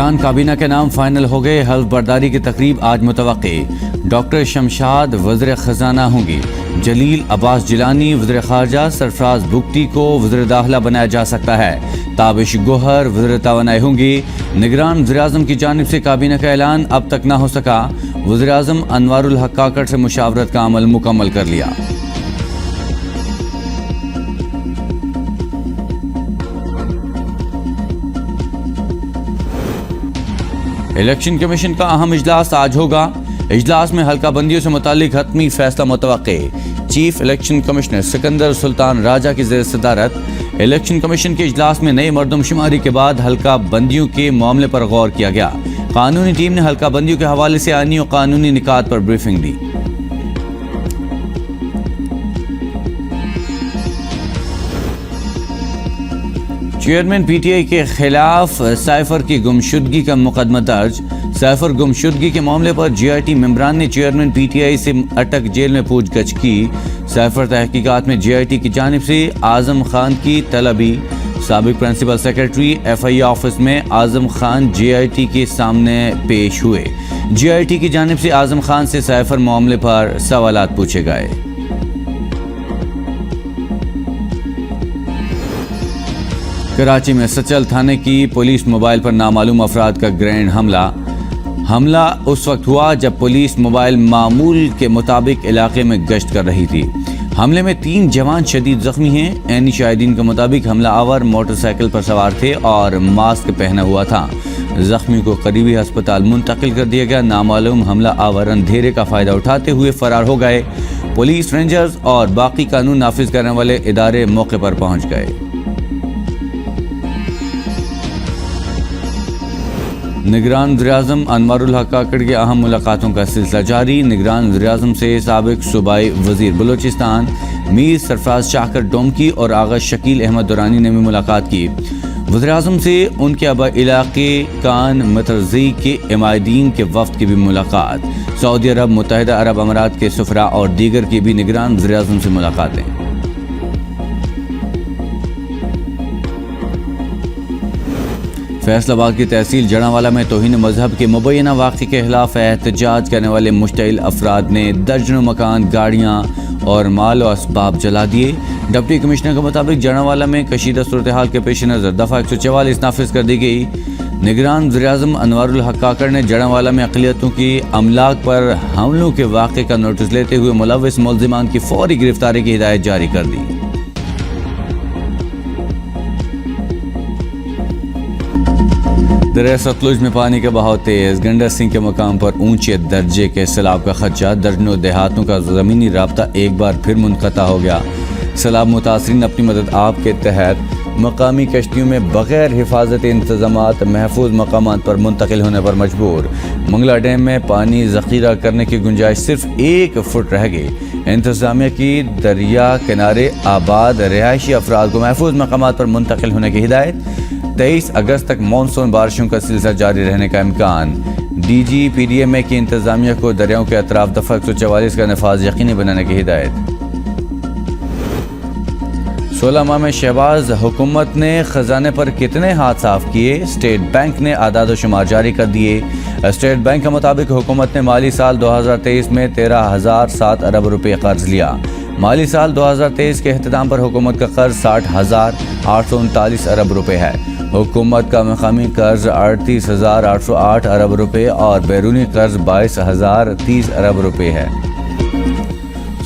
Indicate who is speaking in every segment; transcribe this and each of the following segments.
Speaker 1: نگران کابینہ کے نام فائنل ہو گئے. حلف برداری کی تقریب آج متوقع. ڈاکٹر شمشاد وزیر خزانہ ہوں گی. جلیل عباس جیلانی وزیر خارجہ. سرفراز بگٹی کو وزیر داخلہ بنایا جا سکتا ہے. تابش گوہر وزیر توانائی ہوں گی. نگران وزیراعظم کی جانب سے کابینہ کا اعلان اب تک نہ ہو سکا. وزیراعظم انوار الحق کاکڑ سے مشاورت کا عمل مکمل کر لیا. الیکشن کمیشن کا اہم اجلاس آج ہوگا. اجلاس میں حلقہ بندیوں سے متعلق حتمی فیصلہ متوقع. چیف الیکشن کمشنر سکندر سلطان راجہ کی زیر صدارت الیکشن کمیشن کے اجلاس میں نئی مردم شماری کے بعد حلقہ بندیوں کے معاملے پر غور کیا گیا. قانونی ٹیم نے حلقہ بندیوں کے حوالے سے آئینی اور قانونی نکات پر بریفنگ دی. چیئرمین پی ٹی آئی کے خلاف سائفر کی گمشدگی کا مقدمہ درج. سائفر گمشدگی کے معاملے پر جی آئی ٹی ممبران نے چیئرمین پی ٹی آئی سے اٹک جیل میں پوچھ گچھ کی. سائفر تحقیقات میں جی آئی ٹی کی جانب سے اعظم خان کی طلبی. سابق پرنسپل سیکرٹری ایف آئی آفس میں اعظم خان جی آئی ٹی کے سامنے پیش ہوئے. جی آئی ٹی کی جانب سے اعظم خان سے سائفر معاملے پر سوالات پوچھے گئے. کراچی میں سچل تھانے کی پولیس موبائل پر نامعلوم افراد کا گرینڈ حملہ اس وقت ہوا جب پولیس موبائل معمول کے مطابق علاقے میں گشت کر رہی تھی. حملے میں 3 جوان شدید زخمی ہیں. عینی شاہدین کے مطابق حملہ آور موٹر سائیکل پر سوار تھے اور ماسک پہنا ہوا تھا. زخمی کو قریبی ہسپتال منتقل کر دیا گیا. نامعلوم حملہ آور اندھیرے کا فائدہ اٹھاتے ہوئے فرار ہو گئے. پولیس، رینجرز اور باقی قانون نافذ کرنے والے ادارے موقع پر پہنچ گئے. نگران وزیراعظم انوار الحق کاکڑ کی اہم ملاقاتوں کا سلسلہ جاری. نگران وزیراعظم سے سابق صوبائی وزیر بلوچستان میر سرفراز شاکر ڈومکی اور آغا شکیل احمد دورانی نے بھی ملاقات کی. وزیراعظم سے ان کے آبائی علاقے کان مترزی کے عمائدین کے وفد کی بھی ملاقات. سعودی عرب، متحدہ عرب امارات کے سفراء اور دیگر کی بھی نگران وزیراعظم سے ملاقاتیں. فیصل آباد کی تحصیل جڑاوالا میں توہین مذہب کے مبینہ واقعے کے خلاف احتجاج کرنے والے مشتعل افراد نے درجنوں مکان، گاڑیاں اور مال و اسباب جلا دیے. ڈپٹی کمشنر کے مطابق جڑاوالا میں کشیدہ صورتحال کے پیش نظر دفعہ 144 نافذ کر دی گئی. نگران وزیراعظم انوار الحق کاکڑ نے جڑاوالا میں اقلیتوں کی املاک پر حملوں کے واقعے کا نوٹس لیتے ہوئے ملوث ملزمان کی فوری گرفتاری کی ہدایت جاری کر دی. دریا ستلج میں پانی کا بہاؤ تیز. گنڈا سنگھ کے مقام پر اونچے درجے کے سیلاب کا خدشہ. درجنوں دیہاتوں کا زمینی رابطہ ایک بار پھر منقطع ہو گیا. سیلاب متاثرین اپنی مدد آپ کے تحت مقامی کشتیوں میں بغیر حفاظتی انتظامات محفوظ مقامات پر منتقل ہونے پر مجبور. منگلا ڈیم میں پانی ذخیرہ کرنے کی گنجائش صرف 1 فٹ رہ گئی. انتظامیہ کی دریا کنارے آباد رہائشی افراد کو محفوظ مقامات پر منتقل ہونے کی ہدایت. 23 اگست تک مانسون بارشوں کا سلسلہ جاری رہنے کا امکان. D G P D M A کی انتظامیہ کو دریاؤں کے اطراف دفعہ 144 کا نفاذ یقینی بنانے کی ہدایت. 16 ماہ میں شہباز حکومت نے خزانے پر کتنے ہاتھ صاف کیے؟ اسٹیٹ بینک نے اعداد و شمار جاری کر دیے. اسٹیٹ بینک کے مطابق حکومت نے مالی سال 2023 میں 13,007 ارب روپے قرض لیا. مالی سال 2023 کے اختتام پر حکومت کا قرض 60,839 ارب روپے ہے. حکومت کا مقامی قرض 38,808 ارب روپے اور بیرونی قرض 22,030 ارب روپے ہے.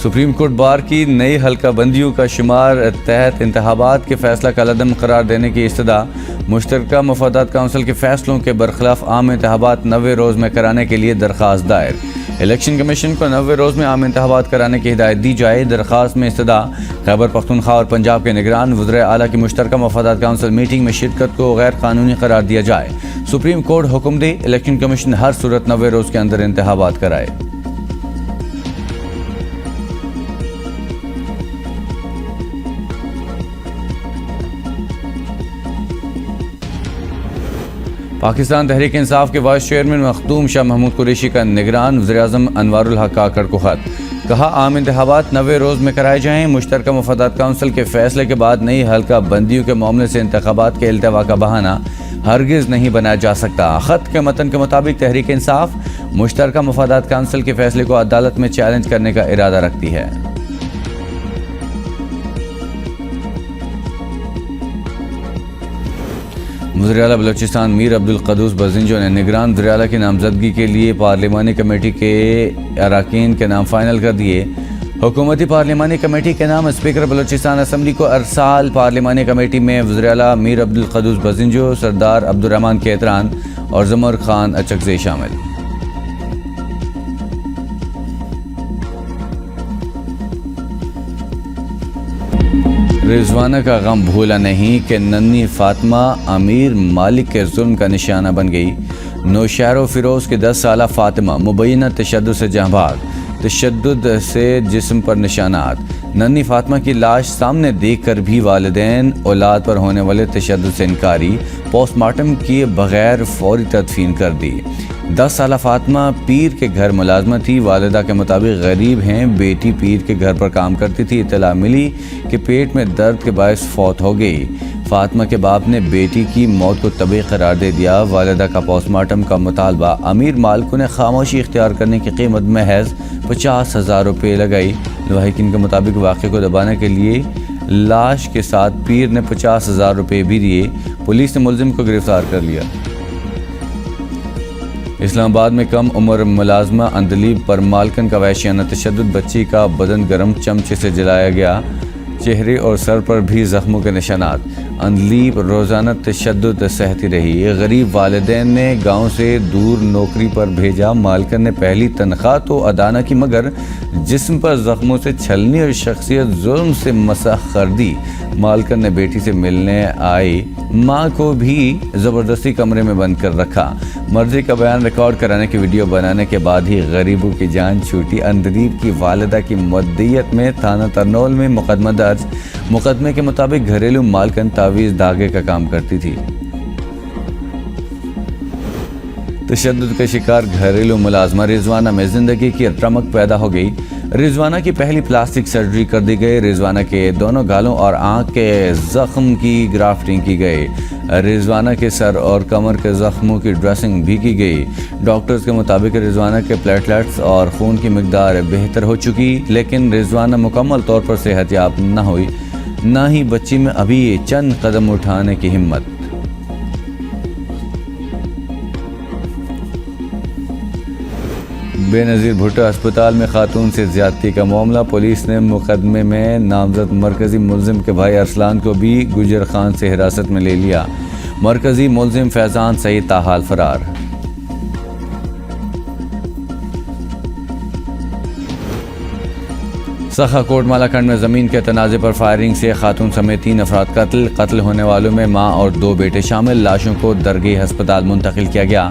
Speaker 1: سپریم کورٹ بار کی نئی حلقہ بندیوں کا شمار تحت انتخابات کے فیصلہ کا عدم قرار دینے کی استدعا. مشترکہ مفادات کونسل کے فیصلوں کے برخلاف عام انتخابات 90 روز میں کرانے کے لیے درخواست دائر. الیکشن کمیشن کو 90 روز میں عام انتخابات کرانے کی ہدایت دی جائے. درخواست میں استدعا خیبر پختونخوا اور پنجاب کے نگران وزرائے اعلیٰ کی مشترکہ مفادات کونسل میٹنگ میں شرکت کو غیر قانونی قرار دیا جائے. سپریم کورٹ حکم دے الیکشن کمیشن ہر صورت 90 روز کے اندر انتخابات کرائے. پاکستان تحریک انصاف کے وائس چیئرمین مخدوم شاہ محمود قریشی کا نگران وزیراعظم انوار الحق کاکڑ کو خط. کہا عام انتخابات 90 روز میں کرائے جائیں. مشترکہ مفادات کونسل کے فیصلے کے بعد نئی حلقہ بندیوں کے معاملے سے انتخابات کے التوا کا بہانہ ہرگز نہیں بنایا جا سکتا۔ خط کے متن کے مطابق تحریک انصاف مشترکہ مفادات کونسل کے فیصلے کو عدالت میں چیلنج کرنے کا ارادہ رکھتی ہے۔ وزیر اعلیٰ بلوچستان میر عبدالقدوس بزنجو نے نگران وزیر اعلیٰ کی نامزدگی کے لیے پارلیمانی کمیٹی کے اراکین کے نام فائنل کر دیے۔ حکومتی پارلیمانی کمیٹی کے نام اسپیکر بلوچستان اسمبلی کو ارسال۔ پارلیمانی کمیٹی میں وزیر اعلیٰ میر عبدالقدوس بزنجو، سردار عبدالرحمان کیتران اور زمر خان اچکزئی شامل۔ رضوانہ کا غم بھولا نہیں کہ ننھی فاطمہ امیر مالک کے ظلم کا نشانہ بن گئی۔ نوشہر و فیروز کی 10 سالہ فاطمہ مبینہ تشدد سے جاں بحق، تشدد سے جسم پر نشانات۔ ننھی فاطمہ کی لاش سامنے دیکھ کر بھی والدین اولاد پر ہونے والے تشدد سے انکاری، پوسٹ مارٹم کیے بغیر فوری تدفین کر دی۔ 10 سالہ فاطمہ پیر کے گھر ملازمہ تھی۔ والدہ کے مطابق غریب ہیں، بیٹی پیر کے گھر پر کام کرتی تھی۔ اطلاع ملی کہ پیٹ میں درد کے باعث فوت ہو گئی۔ فاطمہ کے باپ نے بیٹی کی موت کو طبی قرار دے دیا۔ والدہ کا پوسٹ مارٹم کا مطالبہ امیر مالکوں نے خاموشی اختیار کرنے کی قیمت محض 50,000 روپے لگائی۔ لواحقین کے مطابق واقعے کو دبانے کے لیے لاش کے ساتھ پیر نے 50,000 روپے بھی دیے۔ پولیس نے ملزم کو گرفتار کر لیا۔ اسلام آباد میں کم عمر ملازمہ اندلیب پر مالکن کا وحشیانہ تشدد، بچی کا بدن گرم چمچے سے جلایا گیا، چہرے اور سر پر بھی زخموں کے نشانات۔ اندلیب روزانہ تشدد سہتی رہی۔ غریب والدین نے گاؤں سے دور نوکری پر بھیجا۔ مالکن نے پہلی تنخواہ تو ادا نہ کی مگر جسم پر زخموں سے چھلنی اور شخصیت ظلم سے مسخ کر دی۔ مالکن نے بیٹی سے ملنے آئی ماں کو بھی زبردستی کمرے میں بند کر رکھا۔ مرضی کا بیان ریکارڈ کرانے کی ویڈیو بنانے کے بعد ہی غریبوں کی جان چھوٹی۔ اندلیب کی والدہ کی مدعیت میں تھانہ ترنول میں مقدمہ درج۔ مقدمے کے مطابق گھریلو مالکن تعویذ دھاگے کا کام کرتی تھی۔ تشدد کا شکار گھریلو ملازمہ رضوانہ میں زندگی کی رمق پیدا ہو گئی۔ رضوانہ کی پہلی پلاسٹک سرجری کر دی گئی۔ رضوانہ کے دونوں گالوں اور آنکھ کے زخم کی گرافٹنگ کی گئی۔ رضوانہ کے سر اور کمر کے زخموں کی ڈریسنگ بھی کی گئی۔ ڈاکٹرز کے مطابق رضوانہ کے پلیٹلیٹس اور خون کی مقدار بہتر ہو چکی، لیکن رضوانہ مکمل طور پر صحت یاب نہ ہوئی، نہ ہی بچی میں ابھی چند قدم اٹھانے کی ہمت۔ بے نظیر بھٹو ہسپتال میں خاتون سے زیادتی کا معاملہ۔ پولیس نے مقدمے میں نامزد مرکزی ملزم کے بھائی ارسلان کو بھی گجر خان سے حراست میں لے لیا۔ مرکزی ملزم فیضان سعید تاحال فرار۔ سخا کوٹ مالاکنڈ میں زمین کے تنازع پر فائرنگ سے خاتون سمیت 3 افراد قتل ہونے والوں میں ماں اور 2 بیٹے شامل۔ لاشوں کو درگی ہسپتال منتقل کیا گیا۔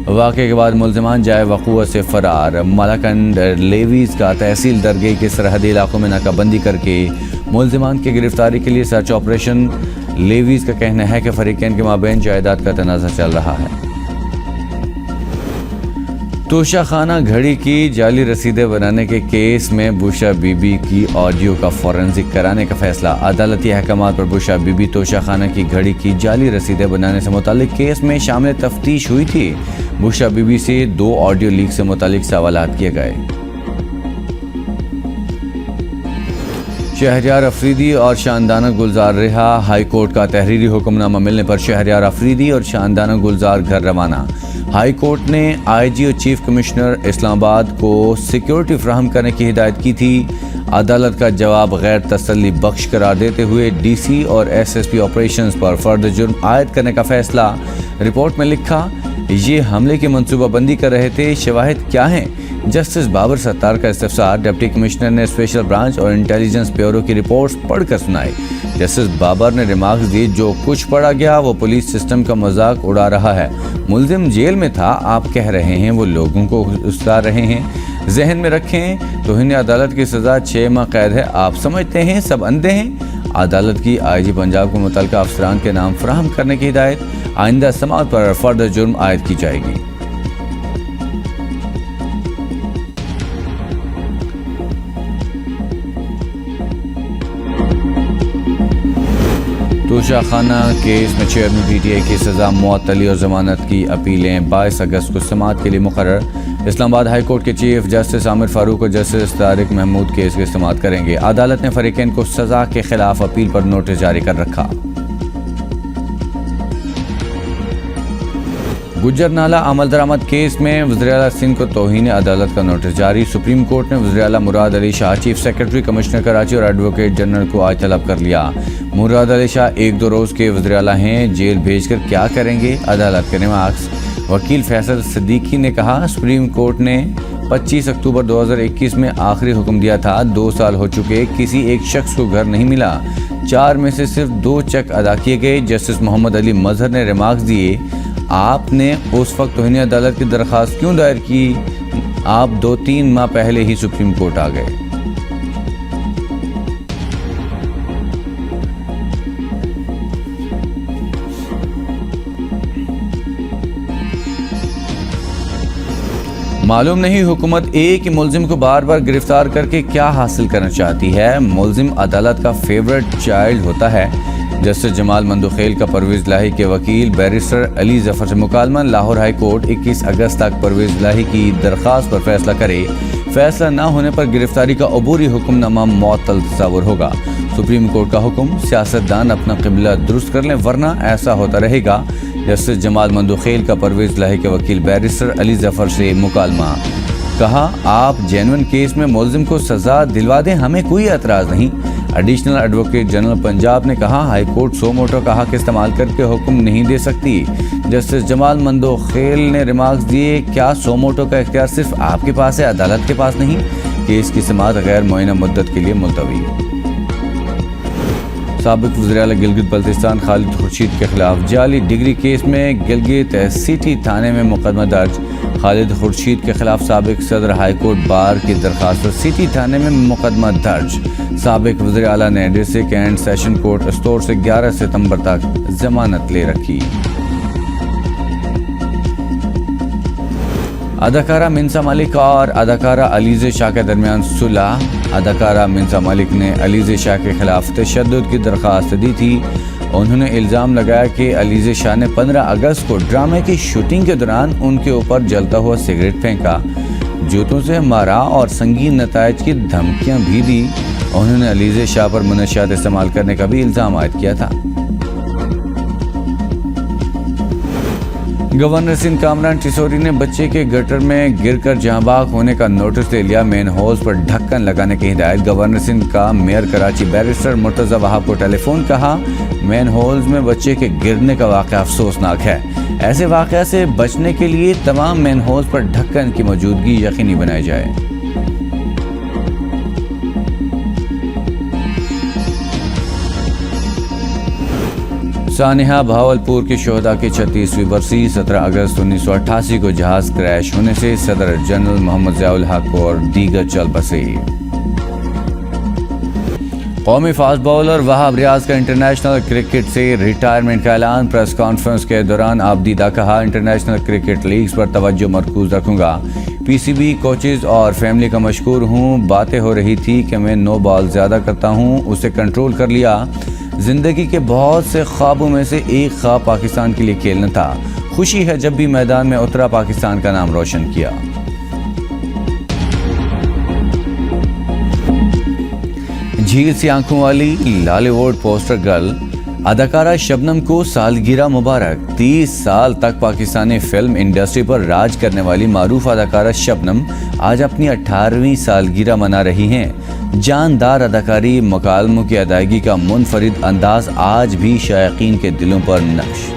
Speaker 1: واقعے کے بعد ملزمان جائے وقوع سے فرار۔ مالاکنڈ لیویز کا تحصیل درگی کے سرحدی علاقوں میں ناکہ بندی کر کے ملزمان کی گرفتاری کے لیے سرچ آپریشن۔ لیویز کا کہنا ہے کہ فریقین کے مابین جائیداد کا تنازع چل رہا ہے۔ توشہ خانہ گھڑی کی جعلی رسیدیں بنانے کے کیس میں بوشا بی بی کی آڈیو کا فورنزک کرانے کا فیصلہ۔ عدالتی احکامات پر بوشا بی بی توشہ خانہ کی گھڑی کی جعلی رسیدیں بنانے سے متعلق کیس میں شامل تفتیش ہوئی تھی۔ بوشا بی بی سے 2 آڈیو لیک سے متعلق سوالات کیے گئے۔ شہریار افریدی اور شاندانہ گلزار رہا۔ ہائی کورٹ کا تحریری حکم نامہ ملنے پر شہریار افریدی اور شاندانہ گلزار گھر روانہ۔ ہائی کورٹ نے آئی جی اور چیف کمشنر اسلام آباد کو سیکیورٹی فراہم کرنے کی ہدایت کی تھی۔ عدالت کا جواب غیر تسلی بخش قرار دیتے ہوئے ڈی سی اور ایس ایس پی آپریشنز پر فرد جرم عائد کرنے کا فیصلہ۔ رپورٹ میں لکھا، یہ حملے کی منصوبہ بندی کر رہے تھے، شواہد کیا ہیں؟ جسٹس بابر ستار کا استفسار۔ ڈپٹی کمشنر نے اسپیشل برانچ اور انٹیلیجنس بیورو کی رپورٹس پڑھ کر سنائی۔ جسٹس بابر نے ریمارکس دیے، جو کچھ پڑھا گیا وہ پولیس سسٹم کا مذاق اڑا رہا ہے۔ ملزم جیل میں تھا، آپ کہہ رہے ہیں وہ لوگوں کو اکسا رہے ہیں۔ ذہن میں رکھیں توہین عدالت کی سزا 6 ماہ قید ہے۔ آپ سمجھتے ہیں سب اندھے ہیں؟ عدالت کی آئی جی پنجاب کو متعلقہ افسران کے نام فراہم کرنے کی ہدایت۔ آئندہ سماعت پر فرد جرم عائد کی جائے گی۔ توشہ خانہ کیس میں چیئرمین پی ٹی آئی کی سزا معطلی اور ضمانت کی اپیلیں 22 اگست کو سماعت کے لیے مقرر۔ اسلام آباد ہائی کورٹ کے چیف جسٹس عامر فاروق اور جسٹس طارق محمود کیس کی سماعت کریں گے۔ عدالت نے فریقین کو سزا کے خلاف اپیل پر نوٹس جاری کر رکھا۔ گجر نالہ عمل درآمد کیس میں وزیر اعلیٰ سندھ کو توہین عدالت کا نوٹس جاری۔ سپریم کورٹ نے وزیر اعلیٰ مراد Ali Shah, chief secretary commissioner Karachi اور ایڈوکیٹ جنرل کو آج طلب کر لیا۔ مراد علی شاہ 1-2 روز کے وزیر اعلیٰ ہیں، جیل بھیج کر کیا کریں گے؟ عدالت کے ریمارکس۔ وکیل فیصل صدیقی نے کہا، سپریم کورٹ نے 25 اکتوبر 2021 میں آخری حکم دیا تھا، 2 سال ہو چکے، کسی ایک شخص کو گھر نہیں ملا، 4 میں سے صرف 2 چیک ادا کیے گئے۔ جسٹس محمد علی مظہر نے ریمارکس دیے، آپ نے اس وقت توہین عدالت کی درخواست کیوں دائر کی؟ آپ 2-3 ماہ پہلے ہی سپریم کورٹ آ گئے۔ معلوم نہیں حکومت ایک ہی ملزم کو بار بار گرفتار کر کے کیا حاصل کرنا چاہتی ہے۔ ملزم عدالت کا فیورٹ چائلڈ ہوتا ہے۔ جسٹس جمال مندوخیل کا پرویز الہی کے وکیل بیرسٹر علی ظفر سے مکالمہ۔ لاہور ہائی کورٹ 21 اگست تک پرویز الہی کی درخواست پر فیصلہ کرے، فیصلہ نہ ہونے پر گرفتاری کا عبوری حکم نامہ معطل تصور ہوگا۔ سپریم کورٹ کا حکم، سیاستدان اپنا قبلہ درست کر لیں ورنہ ایسا ہوتا رہے گا۔ جسٹس جمال مندوخیل کا پرویز الہی کے وکیل بیرسٹر علی ظفر سے مکالمہ۔ کہا، آپ جینوئن کیس میں ملزم کو سزا دلوا دیں، ہمیں کوئی اعتراض نہیں۔ ایڈیشنل ایڈوکیٹ جنرل پنجاب نے کہا، ہائی کورٹ سو موٹو کا حق استعمال کر کے حکم نہیں دے سکتی۔ جسٹس جمال مندوخیل نے ریمارکس دیے، کیا سو موٹو کا اختیار صرف آپ کے پاس ہے، عدالت کے پاس نہیں؟ کیس کی سماعت غیر معینہ مدت کے لیے ملتوی۔ سابق وزیر اعلیٰ گلگت بلتستان خالد خورشید کے خلاف جعلی ڈگری کیس میں گلگت سٹی تھانے میں مقدمہ درج۔ خالد خورشید کے خلاف سابق صدر ہائی کورٹ بار کی درخواست پر سٹی تھانے میں مقدمہ درج۔ سابق وزیر اعلیٰ نے district and session court Astore سے 11 ستمبر تک ضمانت لے رکھی۔ اداکارہ منصا ملک اور اداکارہ علیزہ شاہ کے درمیان صلح۔ اداکارہ منصا ملک نے علیزہ شاہ کے خلاف تشدد کی درخواست دی تھی۔ انہوں نے الزام لگایا کہ علیزہ شاہ نے 15 اگست کو ڈرامے کی شوٹنگ کے دوران ان کے اوپر جلتا ہوا سگریٹ پھینکا، جوتوں سے مارا اور سنگین نتائج کی دھمکیاں بھی دی۔ انہوں نے علیزہ شاہ پر منشیات استعمال کرنے کا بھی الزام عائد کیا تھا۔ گورنر سندھ کامران ٹیسوری نے بچے کے گٹر میں گر کر جاں بحق ہونے کا نوٹس لے لیا، مین ہولز پر ڈھکن لگانے کی ہدایت۔ گورنر سندھ کا میئر کراچی بیرسٹر مرتضی وہاب کو ٹیلی فون، کہا، مین ہولز میں بچے کے گرنے کا واقعہ افسوسناک ہے، ایسے واقعہ سے بچنے کے لیے تمام مین ہولز پر ڈھکن کی موجودگی یقینی بنائی جائے۔ سانحہ بہاولپور کے شہداء کی 36ویں برسی 17 اگست 1988 کو جہاز کریش ہونے سے صدر جنرل محمد ضیاء الحق اور دیگر چل بسے۔ قومی فاسٹ بولر وہاب ریاض کا انٹرنیشنل کرکٹ سے ریٹائرمنٹ کا اعلان۔ پریس کانفرنس کے دوران عابدیدہ کہا، انٹرنیشنل کرکٹ لیگز پر توجہ مرکوز رکھوں گا، پی سی بی، کوچز اور فیملی کا مشکور ہوں۔ باتیں ہو رہی تھی کہ میں نو بال زیادہ کرتا ہوں، اسے کنٹرول کر لیا۔ زندگی کے بہت سے خوابوں میں سے ایک خواب پاکستان کے لیے کھیلنا تھا، خوشی ہے جب بھی میدان میں اترا پاکستان کا نام روشن کیا۔ جھیل سی آنکھوں والی لالی ووڈ پوسٹر گرل اداکارہ شبنم کو سالگرہ مبارک۔ 30 سال تک پاکستانی فلم انڈسٹری پر راج کرنے والی معروف اداکارہ شبنم آج اپنی 18ویں سالگرہ منا رہی ہیں۔ جاندار اداکاری، مکالموں کی ادائیگی کا منفرد انداز آج بھی شائقین کے دلوں پر نقش